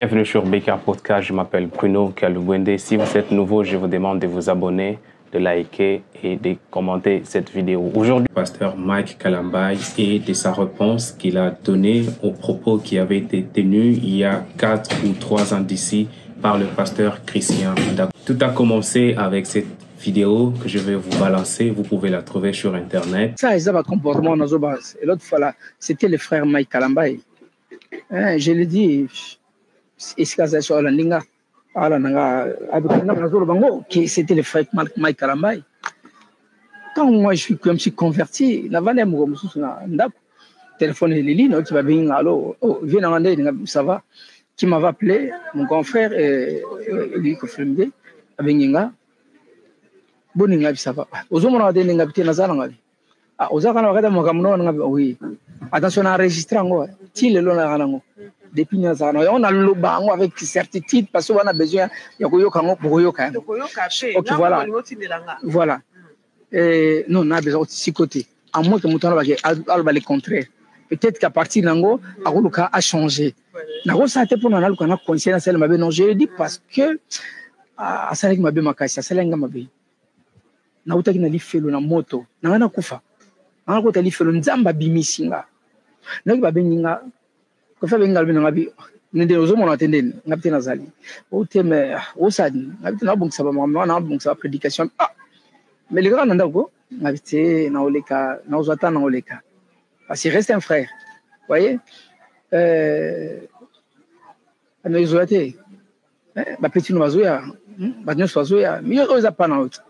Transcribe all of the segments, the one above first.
Bienvenue sur BK Podcast, je m'appelle Bruno Kalubwende. Si vous êtes nouveau, je vous demande de vous abonner, de liker et de commenter cette vidéo. Aujourd'hui, le pasteur Mike Kalambaye et de sa réponse qu'il a donnée aux propos qui avaient été tenus il y a 4 ou 3 ans d'ici par le pasteur Christian. Tout a commencé avec cette vidéo que je vais vous balancer. Vous pouvez la trouver sur Internet. Ça, c'est un comportement dans base. Et l'autre fois là, c'était le frère Mike Kalambaye. Je l'ai dit. C'était le frère Mike Kalambaye. Quand moi je suis converti, téléphone de Lili, qui va venir, allô, ça va, qui m'avait appelé, mon grand frère, lui, qui fait ça va. Attention à enregistrer, depuis on a le banc avec certitude parce qu'on a besoin de voilà. Voilà. Non, on a besoin de six côtés. À moins que mouton va le contraire. Peut-être qu'à partir de là, Aroulouka a changé. Ça a été pour nous qu'on a conscience. Non, je le dis parce que à Salek Mabé Makasi, à Salek Mabé. Na utaki na lifelo na moto. Na na kufa. Na ko tali felo nzamba bimisinga. Na ba beninga ko fa bengal bina ngabi nende ozomo na tendeni ngapte nazali o teme o sadi ngapte na bongisa ba mama na bongisa prédication mais les grands ndako ngapte na oleka na ozata na oleka parce qu'il reste un frère voyez mais isolate ba petit no bazoya ba nyoso bazoya mi oza pa na autre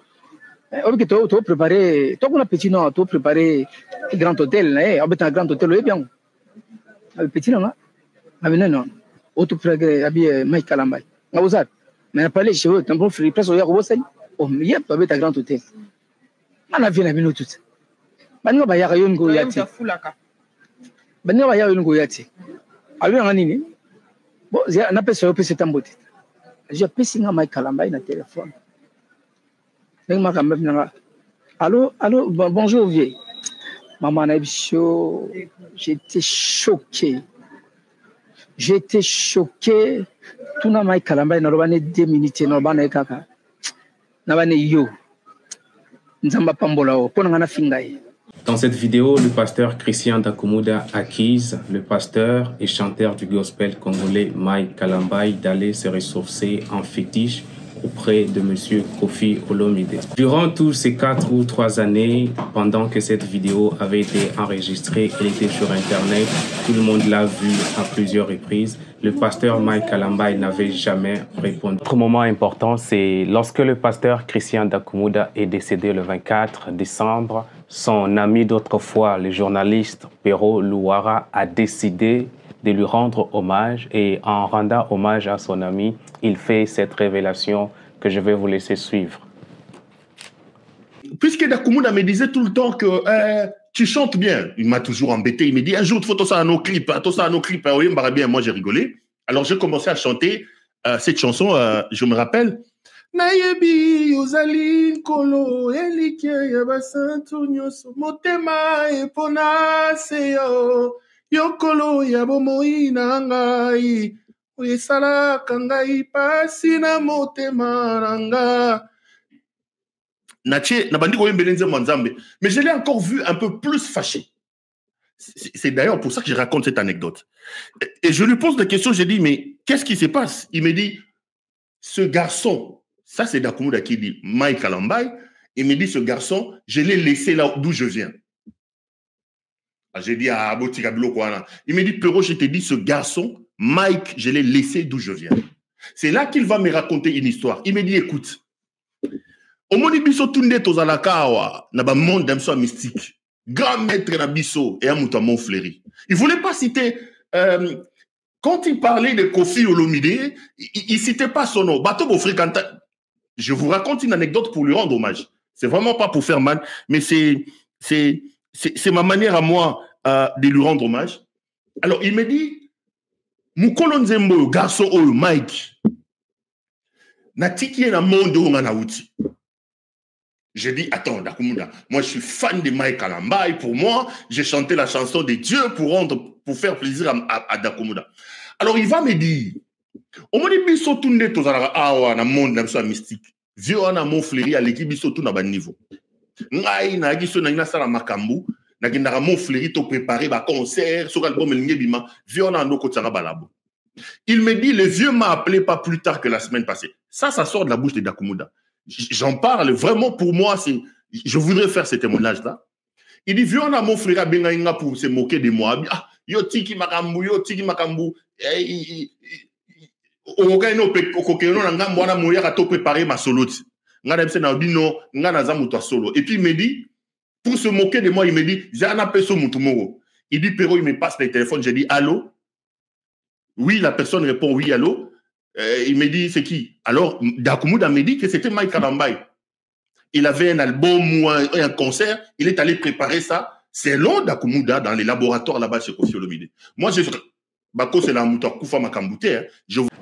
ok to préparer to kuna petit no to préparer grand hôtel là habiter un grand hôtel est bien petit non non auto préparer Mike Kalambaye nga uzat mais pas les cheveux tampon free place au yako bosai oh yep habiter un grand hôtel mana vient bino tout banga ba yaka yongo yati banga ba yaka yongo yati alu ngani ni bon na pesa yo pesa tambote je pesa nga Mike Kalambaye na téléphone. Allô, bonjour vieux. Maman Nebisho, j'étais choqué. Tout n'a Mike Kalambaye n'a pas 2 minutes, n'a pas kaka. N'a pas yo. Nzamba pambolao, pour n'en fingaye. Dans cette vidéo, le pasteur Christian Dakumouda accuse le pasteur et chanteur du gospel congolais Mike Kalambaye d'aller se ressourcer en fétiche auprès de M. Kofi Olomide. Durant tous ces 4 ou 3 années, pendant que cette vidéo avait été enregistrée, elle était sur Internet, tout le monde l'a vue à plusieurs reprises, le pasteur Mike Kalambaye n'avait jamais répondu. Autre moment important, c'est lorsque le pasteur Christian Dakumouda est décédé le 24 décembre, son ami d'autrefois, le journaliste Pero Louara, a décidé de lui rendre hommage et en rendant hommage à son ami, il fait cette révélation que je vais vous laisser suivre. Puisque Dakumouda me disait tout le temps que tu chantes bien, il m'a toujours embêté, il me dit un jour, il faut tout ça à nos clips, oui, moi j'ai rigolé. Alors j'ai commencé à chanter cette chanson, je me rappelle. Nayebi yozali kolo elike yabasantu nyoso motema epona seyo yokolo yabomoi na ngai oyesala kangai pasi na motema nanga nache na bandi ko yembelenze mwanzambe. Mais je l'ai encore vu un peu plus fâché. C'est d'ailleurs pour ça que je raconte cette anecdote. Et je lui pose la question, j'ai dit mais qu'est-ce qui se passe? Il me dit ce garçon, ça c'est Dakumouda qui dit Mike Kalambaye, il me dit ce garçon, je l'ai laissé là d'où je viens. J'ai dit à Abotika Blokwana. Il me dit, Pero, je te dis, ce garçon, Mike, je l'ai laissé d'où je viens. C'est là qu'il va me raconter une histoire. Il me dit, écoute, au Monibiso Tunde Tozalakawa, n'a pas monde d'un soin mystique. Grand maître Nabiso et Amoutamon Fleury. Il ne voulait pas citer. Quand il parlait de Kofi Olomide, il ne citait pas son nom. Bato Bofrikanta. Je vous raconte une anecdote pour lui rendre hommage. C'est vraiment pas pour faire mal, mais c'est ma manière à moi de lui rendre hommage. Alors, il me dit, Mukolo Nzembo, garçon Oyo, Mike, Natiki na monde où on a outil. J'ai dit, attends, Dakumouda, moi je suis fan de Mike Kalambaye. Pour moi, j'ai chanté la chanson de Dieu pour faire plaisir à Dakumouda. Alors, il va me dire, Au moins, biso tout net aux awa na monde na mystique. Vieux on a mon fléri à l'équipe biso tout na bas niveau. Ngai na giso na ina sala makambu na kindara mon fléri to préparer ba concert sur album elingé bima. Vieux on a ndoko tsara balabo. Il me dit, le vieux m'a appelé pas plus tard que la semaine passée. Ça sort de la bouche de Dakumuda. J'en parle vraiment, pour moi, je voudrais faire ce témoignage-là. Il dit, vieux, on a mon frère Bengaïnga pour se moquer de moi. Ah, yo tiki makambu. Préparer ma solo. Et puis il me dit, pour se moquer de moi, il me dit, j'ai un appel sur mon tomorrow. Il dit, Péro, il me passe le téléphone. J'ai dit, allô? Oui, la personne répond oui, allô. Il me dit, c'est qui? Alors, Dakumuda me dit que c'était Mike Kalambay. Il avait un album ou un concert. Il est allé préparer ça. C'est long, Dakumuda, dans les laboratoires là-bas chez Koffi Olomide. Moi, c'est la mouton Koufa Makambouté.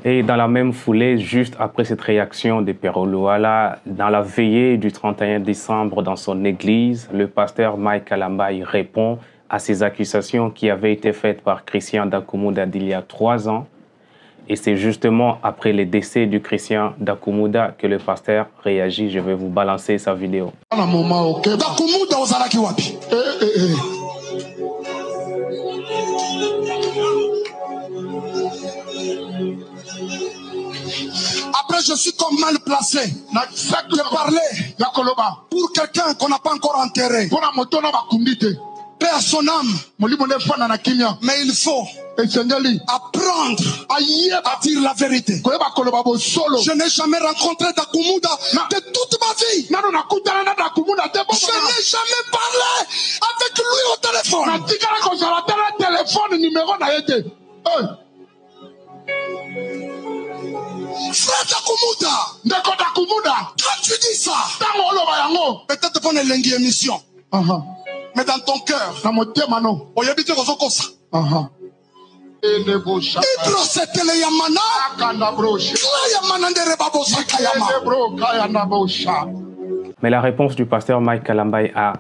Et dans la même foulée, juste après cette réaction de Péro Luala, dans la veillée du 31 décembre dans son église, le pasteur Mike Kalambay répond à ces accusations qui avaient été faites par Christian Dakumuda d'il y a 3 ans. Et c'est justement après le décès du Christian Dakumuda que le pasteur réagit. Je vais vous balancer sa vidéo. Dakumuda ozalaki wapi? Après, je suis comme mal placé de parler pour quelqu'un qu'on n'a pas encore enterré. Paix à son âme. Mais il faut apprendre à dire la vérité. Je n'ai jamais rencontré Dakumuda de toute ma vie. Je n'ai jamais parlé avec lui au téléphone. Frère Dakumuda, quand tu dis ça, peut-être pour une émission. Mais dans ton cœur, on y habite aux ça. Mais la réponse du pasteur Mike Kalambay a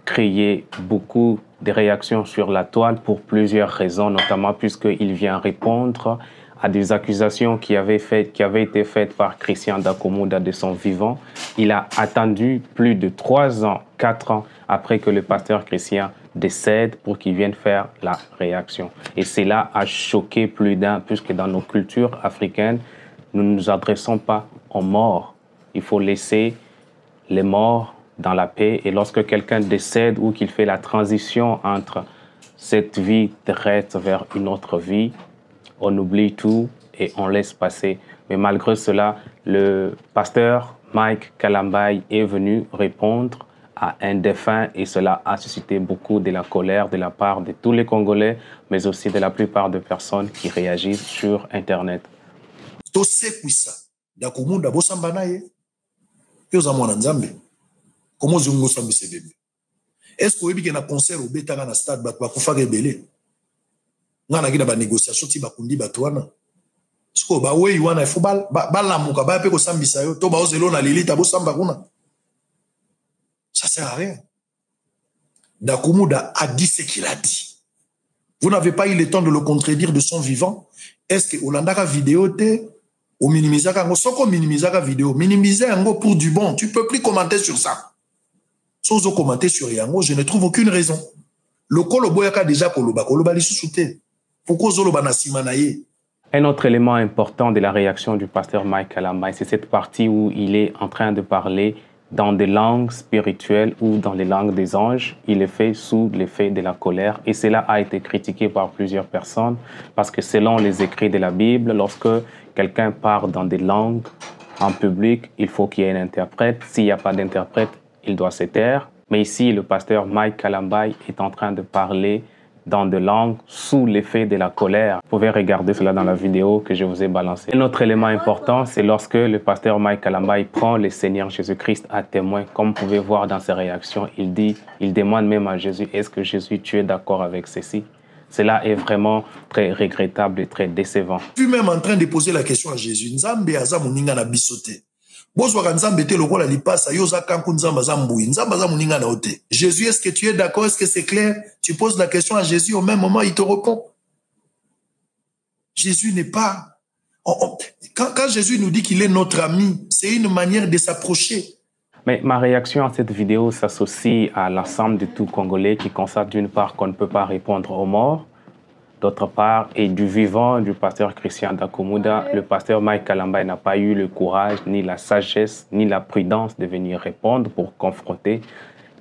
créé beaucoup de réactions sur la toile pour plusieurs raisons, notamment puisqu'il vient répondre à des accusations qui avaient été faites par Christian Dakumuda de son vivant. Il a attendu plus de 3 ans, 4 ans après que le pasteur Christian décède pour qu'il vienne faire la réaction. Et cela a choqué plus d'un, puisque dans nos cultures africaines, nous ne nous adressons pas aux morts. Il faut laisser les morts dans la paix. Et lorsque quelqu'un décède ou qu'il fait la transition entre cette vie terrestre vers une autre vie, on oublie tout et on laisse passer. Mais malgré cela, le pasteur Mike Kalambay est venu répondre à un défunt et cela a suscité beaucoup de la colère de la part de tous les Congolais, mais aussi de la plupart de personnes qui réagissent sur Internet. Est-ce que vous avez un concert au Bétanga na stade bakufaka ebele? Ngana gina ba négociation ti bakundi batwana. Siko ba we wana football ba lamuka ba pe ko sambisa yo to ba ozelo na lilita bo samba kuna. Ça sert à rien. Dakumuda a dit ce qu'il a dit. Vous n'avez pas eu le temps de le contredire de son vivant. Est-ce que Olandaka vidéo te ou minimisaka ngo soko minimisaka vidéo minimiser ngo pour du bon, tu peux plus commenter sur ça. Sans commenter sur yango, je ne trouve aucune raison. Le koloboyaka déjà koloba li susute. Pourquoi zoloba na simanaye? Un autre élément important de la réaction du pasteur Mike Kalambay, c'est cette partie où il est en train de parler dans des langues spirituelles ou dans les langues des anges. Il est fait sous l'effet de la colère et cela a été critiqué par plusieurs personnes parce que selon les écrits de la Bible, lorsque quelqu'un parle dans des langues en public, il faut qu'il y ait un interprète. S'il n'y a pas d'interprète, il doit se taire. Mais ici, le pasteur Mike Kalambay est en train de parler dans des langues sous l'effet de la colère. Vous pouvez regarder cela dans la vidéo que je vous ai balancée. Un autre élément important, c'est lorsque le pasteur Mike Kalambay prend le Seigneur Jésus-Christ à témoin. Comme vous pouvez voir dans ses réactions, il demande même à Jésus, est-ce que Jésus, tu es d'accord avec ceci? Cela est vraiment très regrettable et très décevant. Je suis même en train de poser la question à Jésus. Nzambe aza muninga na bisote. Jésus, est-ce que tu es d'accord? Est-ce que c'est clair? Tu poses la question à Jésus, au même moment, il te répond. Jésus n'est pas Quand Jésus nous dit qu'il est notre ami, c'est une manière de s'approcher. Mais ma réaction à cette vidéo s'associe à l'ensemble de tout Congolais qui constate d'une part qu'on ne peut pas répondre aux morts, d'autre part, et du vivant du pasteur Christian Dakomoda, le pasteur Mike Kalambayi n'a pas eu le courage, ni la sagesse, ni la prudence de venir répondre pour confronter,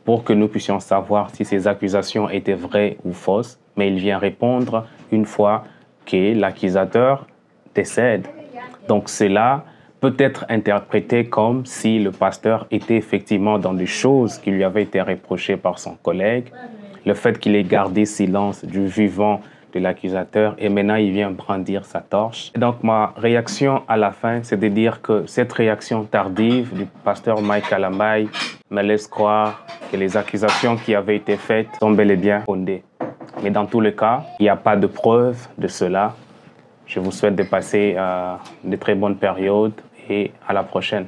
pour que nous puissions savoir si ces accusations étaient vraies ou fausses. Mais il vient répondre une fois que l'accusateur décède. Donc cela peut être interprété comme si le pasteur était effectivement dans des choses qui lui avaient été reprochées par son collègue, le fait qu'il ait gardé silence du vivant de l'accusateur et maintenant il vient brandir sa torche. Et donc ma réaction à la fin, c'est de dire que cette réaction tardive du pasteur Mike Kalambayi me laisse croire que les accusations qui avaient été faites sont bel et bien fondées. Mais dans tous les cas, il n'y a pas de preuve de cela. Je vous souhaite de passer de très bonnes périodes et à la prochaine.